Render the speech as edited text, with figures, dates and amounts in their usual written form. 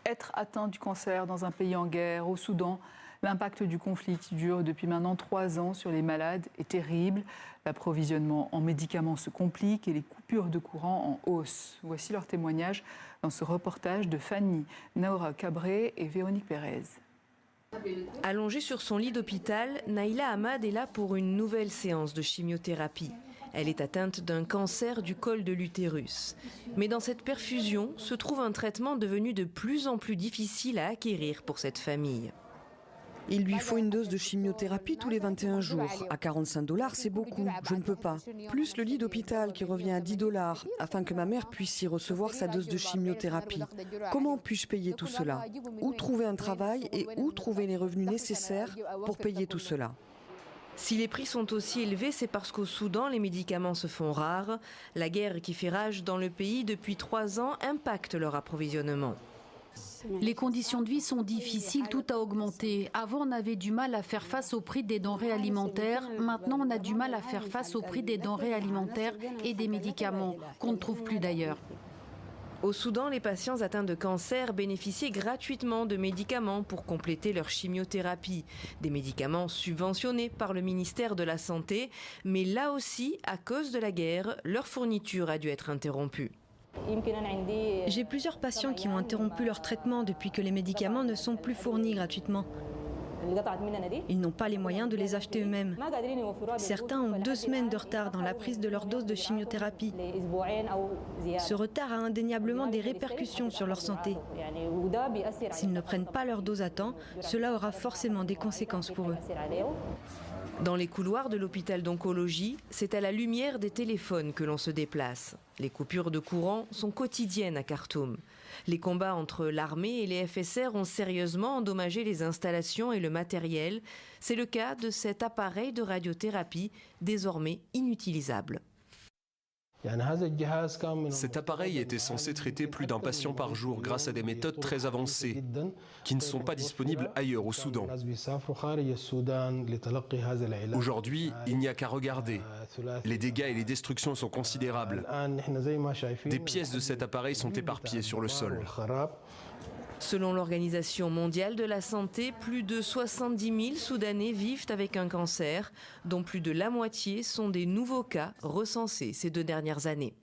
être atteint du cancer dans un pays en guerre, au Soudan. L'impact du conflit qui dure depuis maintenant 3 ans sur les malades est terrible. L'approvisionnement en médicaments se complique et les coupures de courant en hausse. Voici leur témoignage dans ce reportage de Fanny Naora Cabré et Véronique Pérez. Allongée sur son lit d'hôpital, Naïla Ahmad est là pour une nouvelle séance de chimiothérapie. Elle est atteinte d'un cancer du col de l'utérus. Mais dans cette perfusion se trouve un traitement devenu de plus en plus difficile à acquérir pour cette famille. Il lui faut une dose de chimiothérapie tous les 21 jours. À 45 $, c'est beaucoup, je ne peux pas. Plus le lit d'hôpital qui revient à 10 $ afin que ma mère puisse y recevoir sa dose de chimiothérapie. Comment puis-je payer tout cela? Où trouver un travail et où trouver les revenus nécessaires pour payer tout cela? Si les prix sont aussi élevés, c'est parce qu'au Soudan, les médicaments se font rares. La guerre qui fait rage dans le pays depuis 3 ans impacte leur approvisionnement. Les conditions de vie sont difficiles, tout a augmenté. Avant, on avait du mal à faire face au prix des denrées alimentaires. Maintenant, on a du mal à faire face au prix des denrées alimentaires et des médicaments qu'on ne trouve plus d'ailleurs. Au Soudan, les patients atteints de cancer bénéficient gratuitement de médicaments pour compléter leur chimiothérapie. Des médicaments subventionnés par le ministère de la Santé. Mais là aussi, à cause de la guerre, leur fourniture a dû être interrompue. J'ai plusieurs patients qui ont interrompu leur traitement depuis que les médicaments ne sont plus fournis gratuitement. Ils n'ont pas les moyens de les acheter eux-mêmes. Certains ont 2 semaines de retard dans la prise de leur dose de chimiothérapie. Ce retard a indéniablement des répercussions sur leur santé. S'ils ne prennent pas leur dose à temps, cela aura forcément des conséquences pour eux. Dans les couloirs de l'hôpital d'oncologie, c'est à la lumière des téléphones que l'on se déplace. Les coupures de courant sont quotidiennes à Khartoum. Les combats entre l'armée et les FSR ont sérieusement endommagé les installations et le matériel. C'est le cas de cet appareil de radiothérapie, désormais inutilisable. Cet appareil était censé traiter plus d'un patient par jour grâce à des méthodes très avancées qui ne sont pas disponibles ailleurs au Soudan. Aujourd'hui, il n'y a qu'à regarder. Les dégâts et les destructions sont considérables. Des pièces de cet appareil sont éparpillées sur le sol. Selon l'Organisation mondiale de la santé, plus de 70 000 Soudanais vivent avec un cancer, dont plus de la moitié sont des nouveaux cas recensés ces 2 dernières années.